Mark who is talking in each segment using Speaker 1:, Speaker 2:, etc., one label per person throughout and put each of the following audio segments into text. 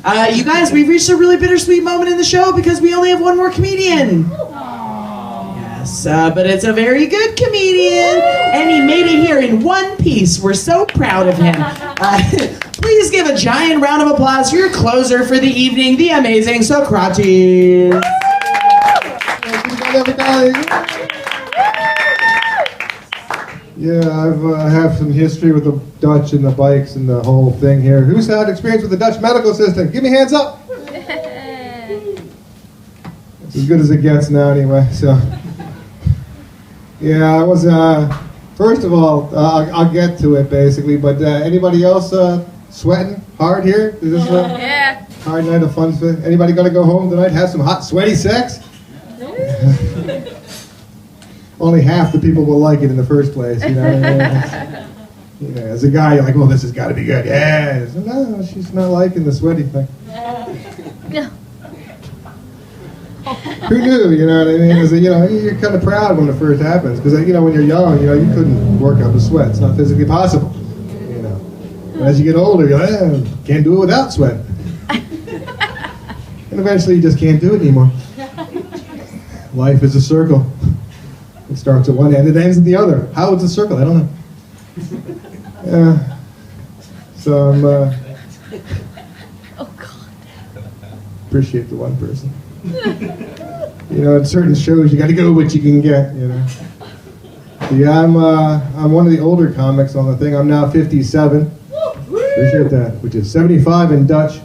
Speaker 1: You guys, we've reached a really bittersweet moment in the show because we only have one more comedian. Yes, but it's a very good comedian, and he made it here in one piece. We're so proud of him. Please give a giant round of applause for your closer for the evening, the amazing Socrates.
Speaker 2: Yeah, I have some history with the Dutch and the bikes and the whole thing here. Who's had experience with the Dutch medical system? Give me hands up. It's as good as it gets now anyway, so. Yeah, I was, first of all, I'll get to it basically, but anybody else sweating hard here? Is this a hard night of fun? Anybody gonna go home tonight, have some hot, sweaty sex? Only half the people will like it in the first place, you know what I mean? You know, as a guy, you're like, well, this has got to be good. Yeah. No, she's not liking the sweaty thing. Who knew, you know what I mean? You're kind of proud when it first happens, because, you know, when you're young, you know, you couldn't work up a sweat. It's not physically possible, you know. And as you get older, you're like, can't do it without sweat. And eventually you just can't do it anymore. Life is a circle. It starts at one end, it ends at the other. How it's a circle, I don't know. So I'm, appreciate the one person. You know, in certain shows, you got to go what you can get, you know. Yeah, I'm one of the older comics on the thing. I'm now 57. Appreciate that, which is 75 in Dutch.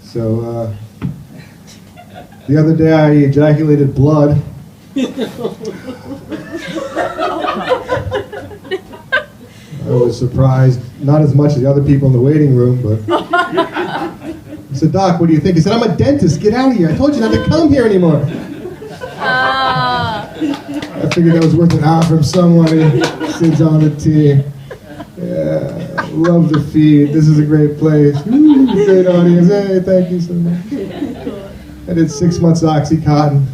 Speaker 2: So, the other day I ejaculated blood. I was surprised, not as much as the other people in the waiting room, but I said, Doc, what do you think? He said, I'm a dentist, get out of here. I told you not to come here anymore. I figured that was worth an hour from someone who sits on the team. Yeah, love the Feed. This is a great place. Ooh, great audience. Hey, thank you so much. I did 6 months Oxycontin.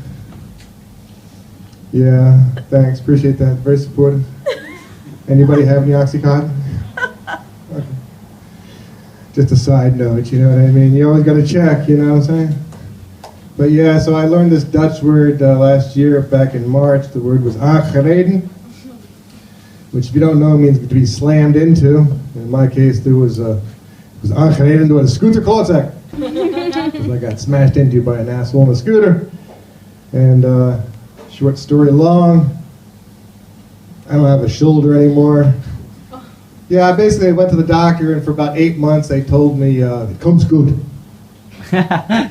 Speaker 2: Yeah, thanks. Appreciate that. Very supportive. Anybody have any Oxycontin? Okay. Just a side note, you know what I mean? You always got to check, you know what I'm saying? But yeah, so I learned this Dutch word last year, back in March. The word was aangereden, which if you don't know means to be slammed into. In my case, it was aangereden door a scooter klootzak. Because I got smashed into by an asshole on a scooter. And short story long, I don't have a shoulder anymore. Yeah, I basically went to the doctor, and for about 8 months they told me, it comes good. If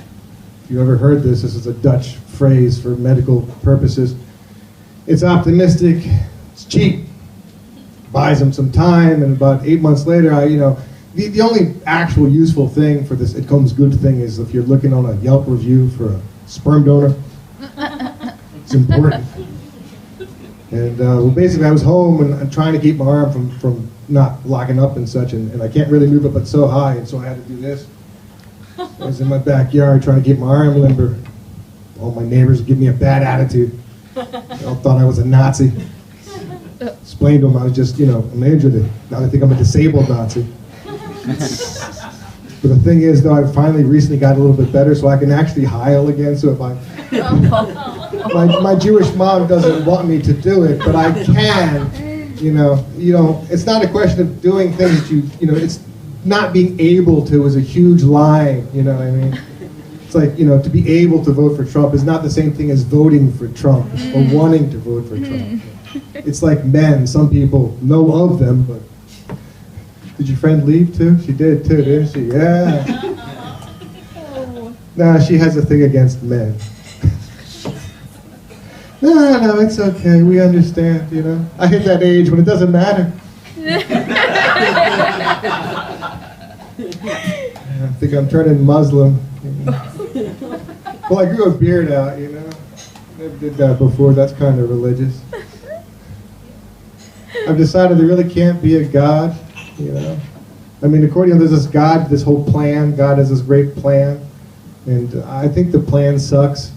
Speaker 2: you ever heard this, this is a Dutch phrase for medical purposes. It's optimistic, it's cheap, buys them some time, and about 8 months later, the only actual useful thing for this it comes good thing is if you're looking on a Yelp review for a sperm donor. It's important. And well, basically I was home and trying to keep my arm from not locking up and such, and I can't really move it but so high, and so I had to do this. I was in my backyard trying to keep my arm limber. All my neighbors would give me a bad attitude. They all thought I was a Nazi. Explained to them I was just, I'm injured. Now they think I'm a disabled Nazi. But the thing is, though, I finally recently got a little bit better, so I can actually heil again. So if my Jewish mom doesn't want me to do it, but I can. It's not a question of doing things that it's not being able to is a huge lie. You know what I mean? It's like, to be able to vote for Trump is not the same thing as voting for Trump or wanting to vote for Trump. It's like men. Some people know of them, but did your friend leave too? She did too, didn't she? Yeah. Nah, she has a thing against men. No, it's okay. We understand, I hit that age when it doesn't matter. I think I'm turning Muslim. Well, I grew a beard out, Never did that before. That's kind of religious. I've decided there really can't be a God, I mean, according to there's this God, this whole plan. God has this great plan. And I think the plan sucks.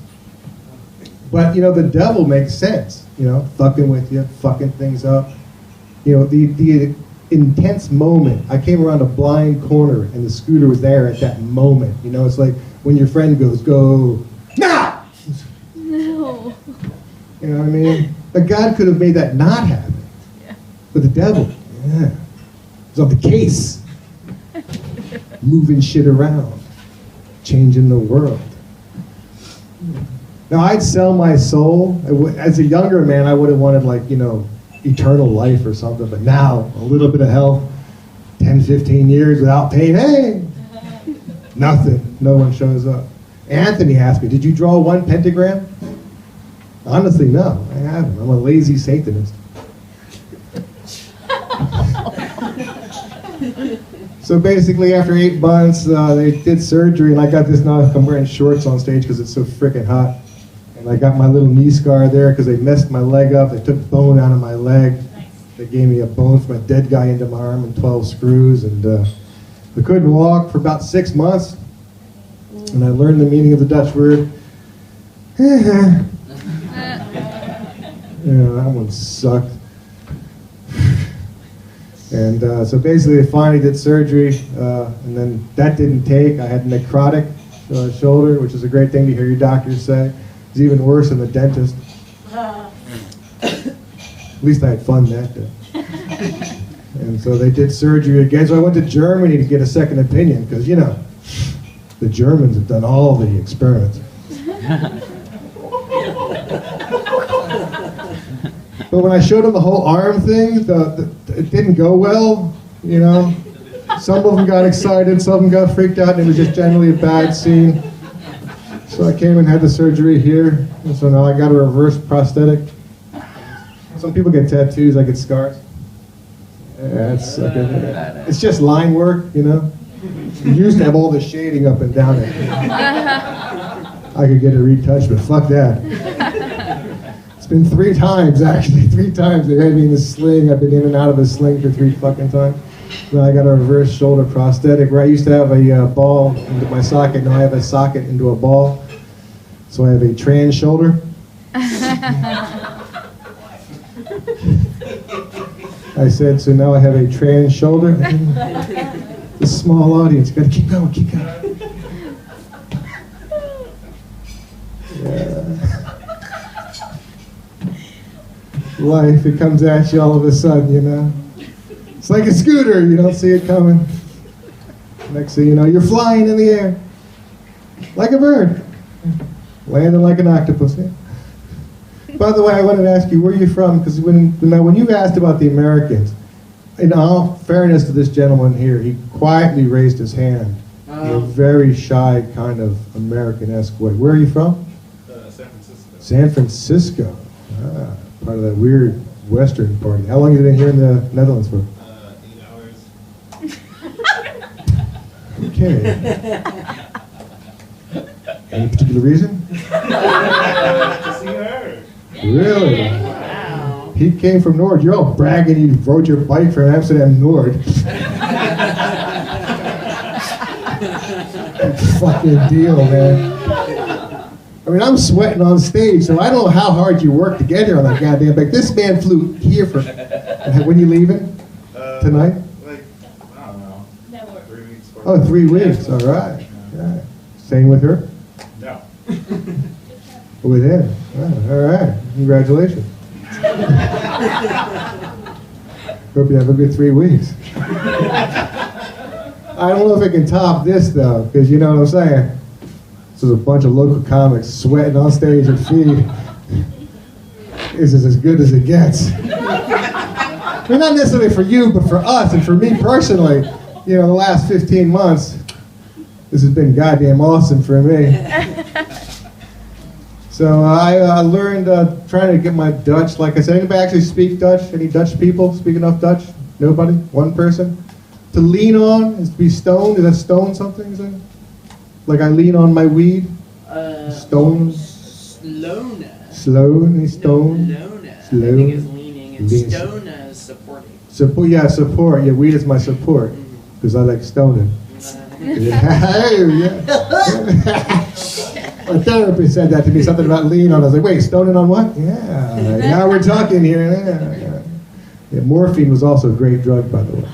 Speaker 2: But, the devil makes sense, fucking with you, fucking things up. The intense moment, I came around a blind corner and the scooter was there at that moment. It's like when your friend goes, go, now!
Speaker 3: No.
Speaker 2: You know what I mean? But God could have made that not happen.
Speaker 3: Yeah.
Speaker 2: But the devil, is on the case. Moving shit around. Changing the world. Now, I'd sell my soul. As a younger man, I would have wanted, eternal life or something. But now, a little bit of health, 10, 15 years without pain, hey! Nothing. No one shows up. Anthony asked me, did you draw one pentagram? Honestly, no. I haven't. I'm a lazy Satanist. So basically, after 8 months, they did surgery, and I got this now. I'm wearing shorts on stage because it's so freaking hot. And I got my little knee scar there because they messed my leg up. They took bone out of my leg. Nice. They gave me a bone from a dead guy into my arm and 12 screws. And I couldn't walk for about 6 months. And I learned the meaning of the Dutch word. That one sucked. And so basically they finally did surgery, and then that didn't take. I had necrotic shoulder, which is a great thing to hear your doctors say. It's even worse than the dentist. At least I had fun that day. And so they did surgery again. So I went to Germany to get a second opinion, because, the Germans have done all the experiments. But when I showed them the whole arm thing, it didn't go well, Some of them got excited, some of them got freaked out, and it was just generally a bad scene. So I came and had the surgery here, and so now I got a reverse prosthetic. Some people get tattoos, I get scars. It's just line work, You used to have all the shading up and down it. I could get it retouched, but fuck that. It's been 3 times, actually. 3 times they had me in a sling. I've been in and out of a sling for 3 fucking times. Then I got a reverse shoulder prosthetic where I used to have a ball into my socket. Now I have a socket into a ball. So I have a trans shoulder. I said, so now I have a trans shoulder. The small audience, gotta keep going, keep going. Life, it comes at you all of a sudden, It's like a scooter, you don't see it coming. Next thing you know, you're flying in the air. Like a bird. Landing like an octopus. Yeah. By the way, I wanted to ask you, where are you from? Because when you asked about the Americans, in all fairness to this gentleman here, he quietly raised his hand in a very shy, kind of American-esque way. Where are you from?
Speaker 4: San Francisco.
Speaker 2: San Francisco. Part of that weird Western party. How long have you been here in the Netherlands for?
Speaker 4: 8 hours.
Speaker 2: Okay. Any particular reason?
Speaker 4: To see her.
Speaker 2: Really?
Speaker 1: Wow.
Speaker 2: He came from Nord. You're all bragging you rode your bike from Amsterdam Nord. Fucking deal, man. I mean, I'm sweating on stage, so I don't know how hard you work to get here on that goddamn bike. This man flew here for... When you leaving? Tonight?
Speaker 4: I don't know. 3 weeks.
Speaker 2: 3 weeks. All right. Staying with her?
Speaker 4: No.
Speaker 2: With him. All right. Congratulations. Hope you have a good 3 weeks. I don't know if I can top this, though, because you know what I'm saying? This is a bunch of local comics sweating on stage at Feed. This is as good as it gets. I mean, not necessarily for you, but for us and for me personally, the last 15 months, this has been goddamn awesome for me. So I learned trying to get my Dutch. Like I said, anybody actually speak Dutch? Any Dutch people speak enough Dutch? Nobody? One person? To lean on is to be stoned. Is that stone something? Is that? Like I lean on my weed? Stones?
Speaker 1: Slowness.
Speaker 2: Slowly stone?
Speaker 1: No, slowness.
Speaker 2: Slow.
Speaker 1: I think is leaning, and
Speaker 2: Lean.
Speaker 1: stone is supporting.
Speaker 2: Support. Yeah, weed is my support. Because I like stoning. Yeah. My therapist said that to me, something about lean on. I was like, wait, stoning on what? Yeah, now we're talking here. Yeah, morphine was also a great drug, by the way.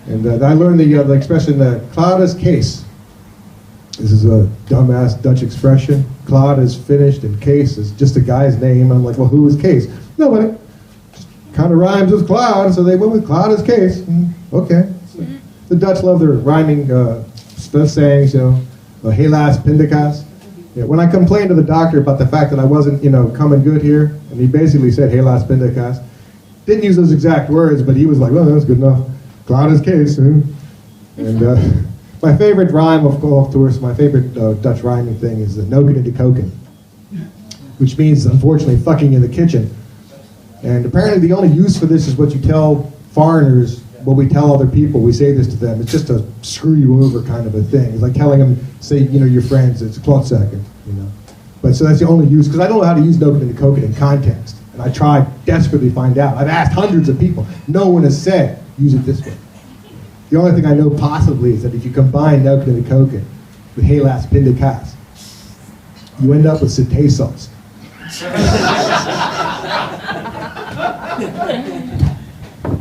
Speaker 2: And I learned the expression, klaar is case. This is a dumbass Dutch expression. Claude is finished and Case is just a guy's name. I'm like, well, who is Case? Nobody. Just kind of rhymes with Claude, so they went with Claude is Case. Okay. So the Dutch love their rhyming sayings, helaas pindakaas. Yeah, when I complained to the doctor about the fact that I wasn't, coming good here, and he basically said helaas pindakaas, didn't use those exact words, but he was like, well, that's good enough. Claude is Case. And my favorite rhyme, of course, my favorite Dutch rhyming thing is the noken in de koken, which means, unfortunately, fucking in the kitchen. And apparently the only use for this is what you tell foreigners, what we tell other people. We say this to them. It's just a screw you over kind of a thing. It's like telling them, say, your friends, it's a klotzakken, But so that's the only use, because I don't know how to use noken in de koken in context. And I tried desperately to find out. I've asked hundreds of people. No one has said, use it this way. The only thing I know possibly is that if you combine noken and koken with helaas pindakaas, you end up with satay sauce.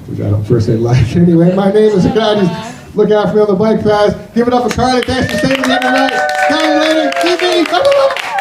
Speaker 2: Which I don't personally like. Anyway, my name is Socrates. Look out for me on the bike path. Give it up for Carly. Thanks for staying with me tonight. Carly, lady, TV.